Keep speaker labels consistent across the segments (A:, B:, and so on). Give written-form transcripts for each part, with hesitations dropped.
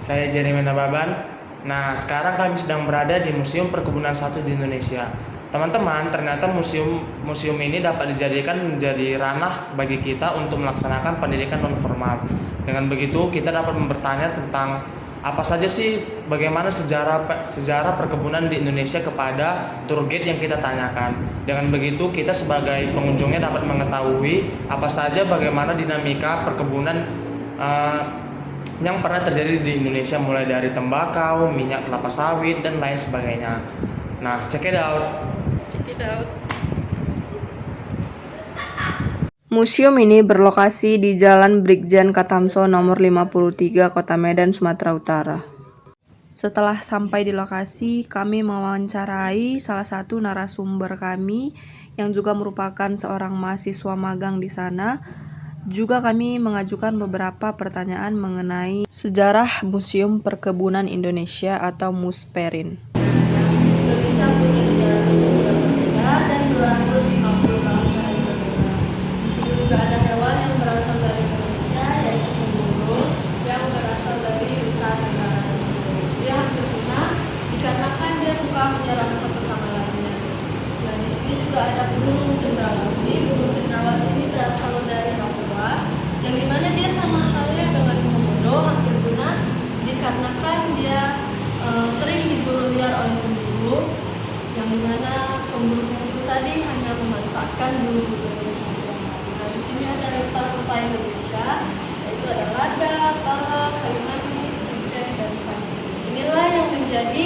A: Saya Jeremy Nababan. Nah, sekarang kami sedang berada di Museum Perkebunan Satu di Indonesia. Teman-teman, ternyata museum ini dapat dijadikan menjadi ranah bagi kita untuk melaksanakan pendidikan non formal. Dengan begitu, kita dapat bertanya tentang apa saja sih bagaimana sejarah perkebunan di Indonesia kepada tour guide yang kita tanyakan. Dengan begitu, kita sebagai pengunjungnya dapat mengetahui apa saja bagaimana dinamika perkebunan yang pernah terjadi di Indonesia, mulai dari tembakau, minyak kelapa sawit, dan lain sebagainya. Nah, check it out.
B: Museum ini berlokasi di Jalan Brigjen Katamso nomor 53, Kota Medan, Sumatera Utara. Setelah sampai di lokasi, kami mewawancarai salah satu narasumber kami yang juga merupakan seorang mahasiswa magang di sana. Juga kami mengajukan beberapa pertanyaan mengenai sejarah Museum Perkebunan Indonesia atau Musperin.
C: Indonesia punya 300 sumber berbeda dan 250 bangsa yang berbeda. Di sini juga ada hewan yang berasal dari Indonesia, yaitu burung yang berasal dari Nusa Tenggara. Dia hampir punah dikarenakan dia suka menyerang satu sama lainnya. Nah, di sini juga ada burung cendrawasih. Burung cendrawasih ini berasal dari Papua, yang dimana dia sama halnya dengan komodo, hampir punah dikarenakan dia sering diburu liar oleh pemburu, yang dimana pemburu tadi hanya memanfaatkan bulu-bulunya saja. Nah, di sini ada rempah-rempah Indonesia, yaitu ada lada, pala, kayu manis, cengkeh, dan padi. Inilah yang menjadi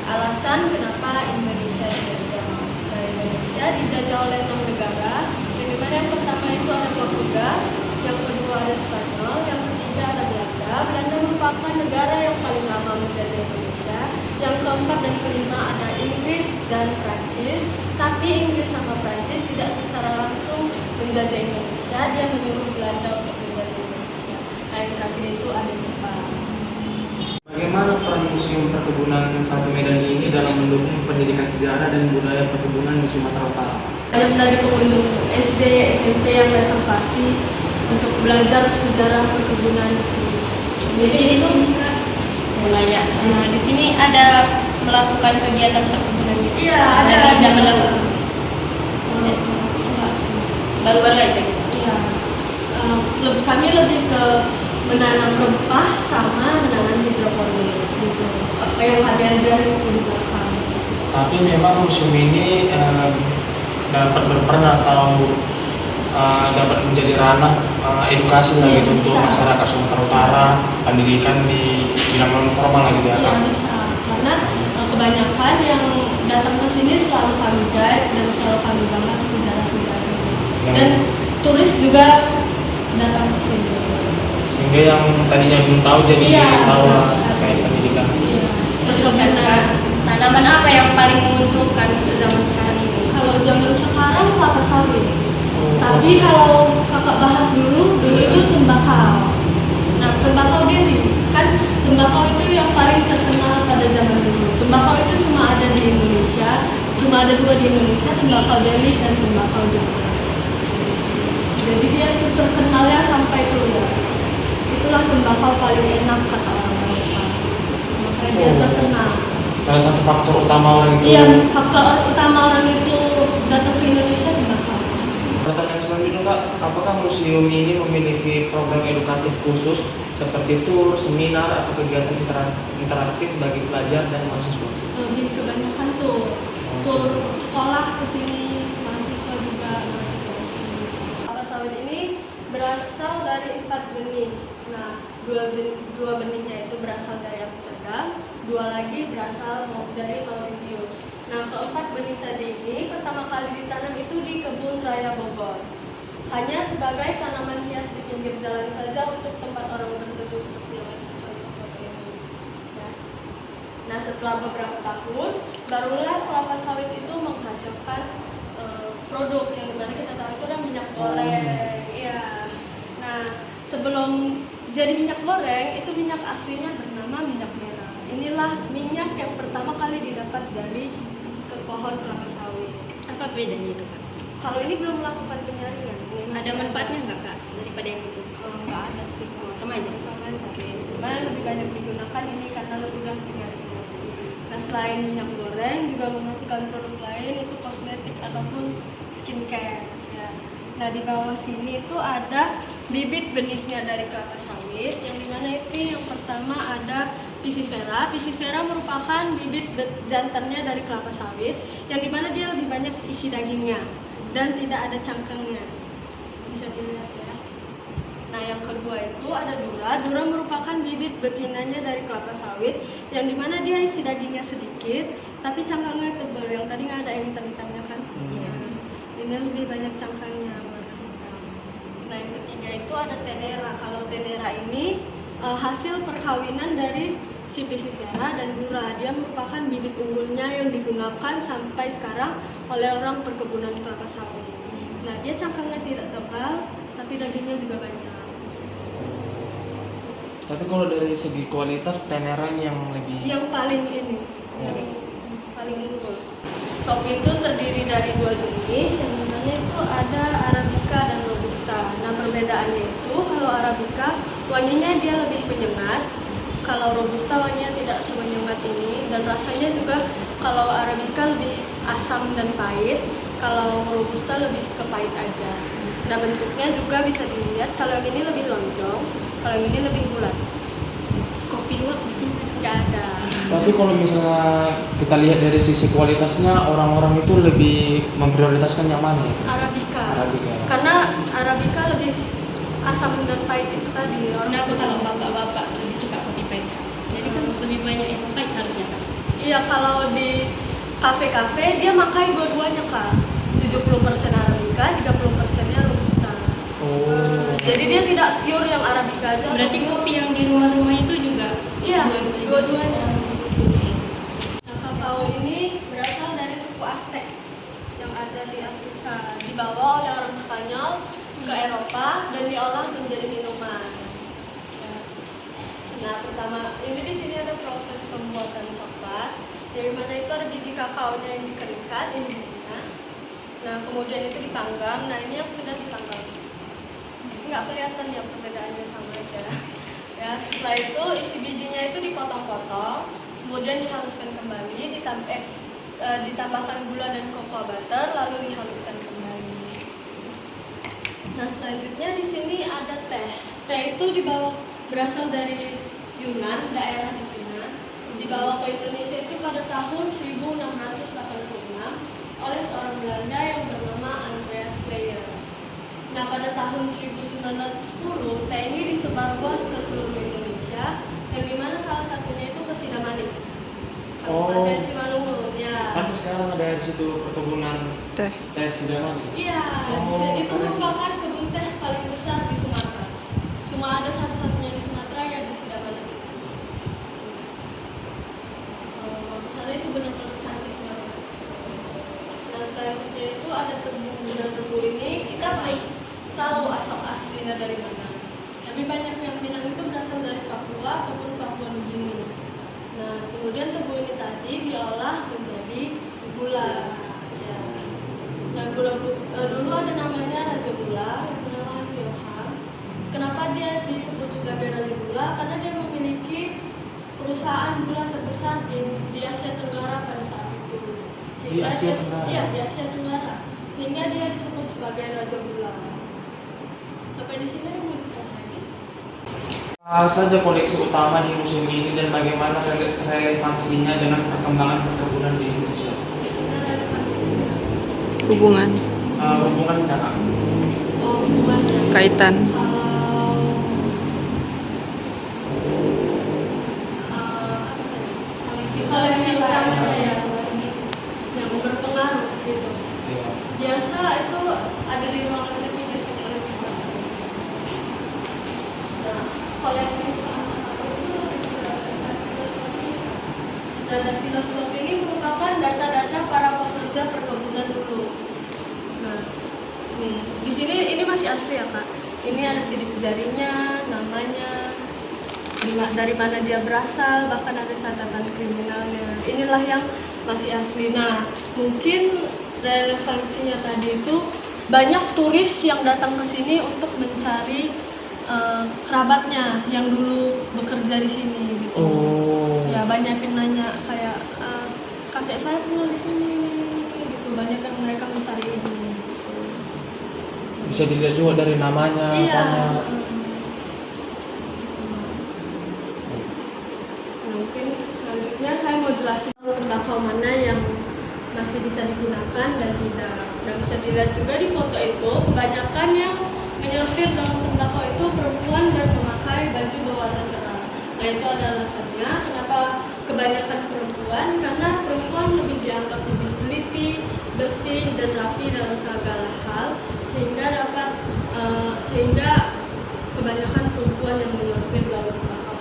C: alasan kenapa Indonesia dijajah. Nah, Indonesia dijajah oleh 6 negara, yang dimana yang pertama itu ada Portugal, yang kedua ada Spanyol, yang ketiga ada Belanda. Belanda merupakan negara yang paling lama menjajah Indonesia. Yang keempat dan kelima ada Inggris dan Prancis. Tapi Inggris sama Prancis tidak secara langsung menjajah Indonesia, dia menyuruh Belanda untuk menjajah Indonesia. Nah, yang terakhir itu ada Jepang.
A: Bagaimana peran Museum Perkebunan Satu Medan ini dalam mendukung pendidikan sejarah dan budaya perkebunan di Sumatera Utara?
C: Banyak dari pengunjung SD, SMP yang reservasi untuk belajar sejarah perkebunan di sini.
D: Jadi di sini mulanya di sini ada melakukan kegiatan perkebunan gitu.
C: Iya, ada
D: dari zaman dahulu sampai sekarang.
C: Enggak sih.
D: Baru-baru aja gitu.
C: Iya. Kami lebih ke menanam rempah sama menanam hidroponik gitu. Apa yang kami ajarin di belakang.
A: Tapi memang museum ini dapat berperan atau dapat menjadi ranah edukasi lah gitu untuk masyarakat Sumatera Utara, pendidikan di bidang non formal lah gitu ya
C: Iya,
A: Kak.
C: bisa. Karena kebanyakan yang datang ke sini selalu kami guide dan selalu kami bahas sejarah-sejarahnya. Dan turis juga datang ke sini.
A: Sehingga yang tadinya belum tahu jadi tahu lah terkait pendidikan.
C: Iya.
D: Terus karena tanaman apa yang paling menguntungkan untuk zaman sekarang ini?
C: Kalau zaman sekarang kelapa sawit. Tapi kalau kakak bahas dulu itu tembakau. Nah, tembakau deli kan tembakau itu yang paling terkenal pada zaman dulu. Tembakau itu cuma ada di Indonesia, cuma ada 2 di Indonesia, tembakau Delhi dan tembakau Jepang. Jadi dia itu terkenalnya sampai keluar. Itulah tembakau paling enak kata orang-orang Jepang. Makanya dia terkenal.
A: Salah satu faktor utama orang itu.
C: Iya, faktor utama orang itu datang ke Indonesia tembakau.
A: Pertanyaan selanjutnya Kak, apakah museum ini memiliki program edukatif khusus seperti tur, seminar, atau kegiatan interaktif bagi pelajar dan mahasiswa?
C: Lebih kebanyakan tur sekolah ke sini, mahasiswa juga mahasiswa ke sini. Kelapa sawit ini berasal dari 4 jenis. Nah, dua benihnya itu berasal dari Amsterdam, 2 lagi berasal dari Mauritius. Nah, keempat benih tadi ini pertama kali ditanam itu di Kebun Raya Bogor. Hanya sebagai tanaman hias di pinggir jalan saja untuk tempat orang berteduh seperti yang ada contoh foto ini. Ya. Nah, setelah beberapa tahun, barulah kelapa sawit itu menghasilkan produk yang dimana kita tahu itu adalah minyak goreng. Iya. Nah, sebelum jadi minyak goreng, itu minyak aslinya bernama minyak merah. Inilah minyak yang pertama kali didapat dari pohon kelapa sawit.
D: Apa bedanya itu Kak?
C: Kalau ini belum melakukan penyaringan.
D: Ada manfaatnya nggak Kak dari daripada yang itu?
C: Nggak ada sih.
D: Sama aja.
C: Sama aja. Cuma lebih banyak digunakan ini karena lebih gampang nyarinya. Nah, selain minyak goreng juga menghasilkan produk lain itu kosmetik ataupun skincare. Ya. Nah, di bawah sini itu ada bibit benihnya dari kelapa sawit, yang dimana itu yang pertama ada pisifera. Pisifera merupakan bibit jantannya dari kelapa sawit, yang dimana dia lebih banyak isi dagingnya dan tidak ada cangkangnya. Bisa dilihat ya. Nah, yang kedua itu ada dura. Dura merupakan bibit betinanya dari kelapa sawit, yang dimana dia isi dagingnya sedikit, tapi cangkangnya tebal. Yang tadi nggak ada yang hitam-hitamnya kan? Iya. Ini lebih banyak cangkangnya. Nah, yang ketiga itu ada tenera. Kalau tenera ini hasil perkawinan dari si pisifera dan dura. Dia merupakan bibit unggulnya yang digunakan sampai sekarang oleh orang perkebunan kelapa sawit. Nah, dia cangkangnya tidak tebal, tapi dagingnya juga banyak.
A: Tapi kalau dari segi kualitas tenera ini yang lebih
C: Yang paling ini,
A: Ya.
C: yang paling unggul. Kopi itu terdiri dari dua jenis, yang namanya itu ada Arabica dan Robusta. Nah, perbedaannya itu kalau Arabica wanginya dia lebih menyengat, kalau Robusta wanginya tidak semenyengat ini, dan rasanya juga kalau Arabica lebih asam dan pahit, kalau Robusta lebih ke pahit aja. Nah, bentuknya juga bisa dilihat, kalau yang ini lebih lonjong, kalau yang ini lebih bulat.
D: Kopi luwak di sini
C: Nggak ada.
A: Tapi kalau misalnya kita lihat dari sisi kualitasnya, orang-orang itu lebih memprioritaskan yang mana ya?
C: Arabica.
A: Arabica.
C: Karena Arabica lebih asam dan pahit itu tadi.
D: Kenapa kalau bapak-bapak lebih suka kopi pahit? Jadi kan lebih banyak yang pahit harusnya kan?
C: Iya, kalau di kafe-kafe dia makai dua-duanya, Kak. 70% Arabica, 30%-nya Robusta.
A: Oh.
C: Jadi dia tidak pure yang Arabica aja.
D: Berarti kopi yang di rumah-rumah itu juga
C: Iya,
D: dua-duanya.
C: dua-duanya. Nah, kakao ini berasal dari suku Aztec yang ada di Afrika. Dibawa oleh orang Spanyol ke Eropa dan diolah menjadi minuman. Ya. Nah, pertama ini di sini ada proses pembuatan coklat. Dari mana itu ada biji kakaonya yang dikeringkan, ini bijinya. Nah, kemudian itu dipanggang. Nah, ini yang sudah dipanggang. Nggak kelihatan ya perbedaannya sama aja. Ya, setelah itu isi bijinya itu dipotong-potong, kemudian dihaluskan kembali, ditambahkan gula dan cocoa butter, lalu dihaluskan kembali. Nah, selanjutnya di sini ada teh. Teh itu berasal dari Yunan, daerah di Cina. Dibawa ke Indonesia itu pada tahun 1686 oleh seorang Belanda yang bernama Andreas Kleyer. Nah, pada tahun 1910, teh ini disebar luas ke seluruh Indonesia, dan di mana salah satunya itu ke Sidamani, Kabupaten Simalungun. Ya.
A: Kan sekarang ada di situ perkebunan
B: Teh.
A: Sidamani.
C: Iya, itu merupakan kebun teh paling besar di Sumatera. Cuma ada satu-satunya di Sumatera yang di Sidamani. Sana itu benar-benar cantik banget. Nah, selanjutnya itu ada tebu. Nah, tebu ini kita tahu asal aslinya dari mana. Tapi banyak yang bilang itu berasal dari Papua ataupun Papua Nugini. Nah, kemudian tebu ini tadi diolah menjadi gula. Ya. Nah, dulu ada namanya Raja Gula, bernama Tioham. Kenapa dia disebut sebagai Raja Gula? Karena dia memiliki perusahaan gula terbesar di Asia Tenggara pada saat itu.
A: Di Asia Tenggara?
C: Iya, di Asia Tenggara. Sehingga dia disebut sebagai Raja Gula. Sampai di sini ada mau ditanya lagi?
A: Apa saja koleksi utama di museum ini dan bagaimana relevansinya dengan perkembangan perkebunan di Indonesia?
C: Ada relevansinya.
B: Hubungan,
A: Hubungannya Kak?
C: Oh, hubungannya.
B: kaitan.
C: Kalau koleksi utamanya ya, yang berpengaruh gitu.
A: Iya.
C: Biasa itu ada di ruangan ketiga sih kalau kita. Nah, koleksi utama itu berdasarkan filosofi. Dan filosofi ini merupakan data-data para pekerja perkebunan dulu. Nah, nih di sini ini masih asli ya Kak. Ini ada sidik jarinya, namanya, dari mana dia berasal, bahkan ada catatan kriminalnya. Inilah yang masih asli. Nah, mungkin relevansinya tadi itu banyak turis yang datang ke sini untuk mencari kerabatnya yang dulu bekerja di sini gitu.
A: Oh.
C: Ya banyak yang nanya kayak kakek saya pernah di sini ini gitu. Banyak yang mereka mencari ini. Gitu.
A: Bisa dilihat juga dari namanya.
C: Iya.
A: Apanya.
C: Mungkin selanjutnya saya mau jelasin tembakau mana yang masih bisa digunakan dan tidak. Dan bisa dilihat juga di foto itu, kebanyakan yang menyortir dalam tembakau itu perempuan dan memakai baju berwarna cerah. Nah itu ada alasannya kenapa kebanyakan perempuan, karena perempuan lebih dianggap lebih teliti, bersih dan rapi dalam segala hal, sehingga kebanyakan perempuan yang menyortir dalam tembakau.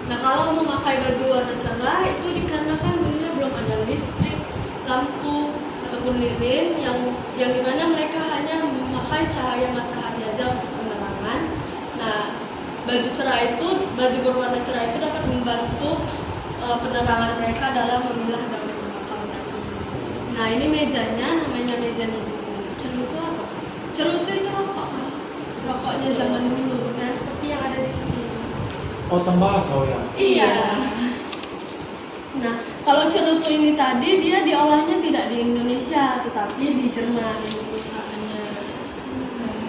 C: Nah kalau memakai baju warna cerah itu dikarenakan dulunya belum ada listrik, lampu ataupun lilin yang dimana mereka hanya memakai cahaya matahari aja untuk penerangan. Nah baju berwarna cerah itu dapat membantu penerangan mereka dalam memilah daun tembakau tadi. Nah ini mejanya, namanya meja cerutu apa? Cerutu itu rokoknya zaman dulu. Nah seperti yang ada di sini.
A: Oh, tembakau ya?
C: Iya. Nah, kalau cerutu ini tadi dia diolahnya tidak di Indonesia, tetapi di Jerman perusahaannya. Nah,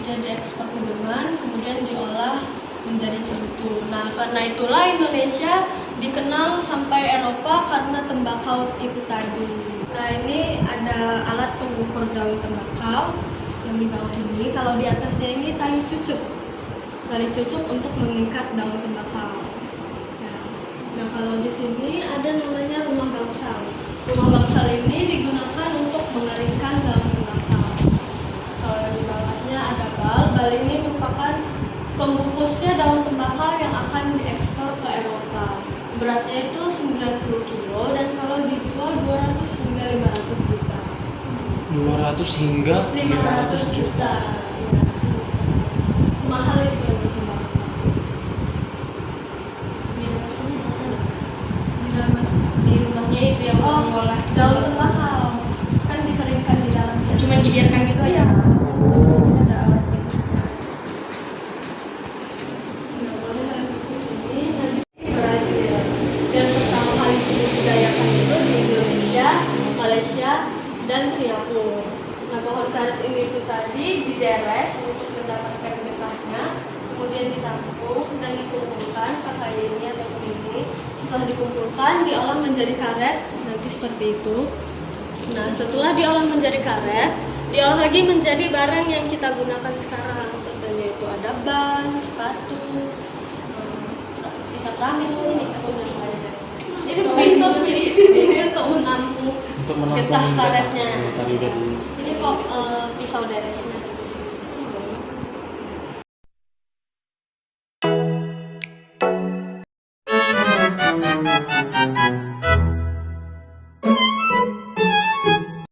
C: dia diekspor ke Jerman, kemudian diolah menjadi cerutu. Nah, karena itulah Indonesia dikenal sampai Eropa karena tembakau itu tadi. Nah, ini ada alat pengukur daun tembakau yang di bawah ini. Kalau di atasnya ini tali cucuk untuk mengikat daun tembakau. Nah kalau di sini ada namanya rumah bangsal. Rumah bangsal ini digunakan untuk mengeringkan daun tembakau. Kalau di bawahnya ada bal ini merupakan pembungkusnya daun tembakau yang akan diekspor ke Eropa. Beratnya itu 90 kilo dan kalau dijual 200 hingga 500 juta.
A: 200 hingga
C: 500 juta. Semahal itu yang tembakau.
D: Di rumahnya itu yang mengolah
C: daun tembakau kan dikeringkan di dalam.
D: Cuman dibiarkan gitu aja.
C: Ada alatnya. Nah, baru lanjut ke sini. Nah, di sini Brazil. Yang pertama kali dibudidayakan itu di Indonesia, Malaysia, dan Singapura. Nah, pohon karet ini itu tadi dideres untuk mendapatkan getahnya, kemudian ditampung dan dikumpulkan pakai ini ataupun ini. Setelah dikumpulkan, diolah menjadi karet, nanti seperti itu. Nah, setelah diolah menjadi karet, diolah lagi menjadi barang yang kita gunakan sekarang. Contohnya itu ada ban, sepatu, ikat rambut, ini pintu ini untuk menampung getah karetnya.
A: Tadi udah di
C: Sini kok pisau deresnya.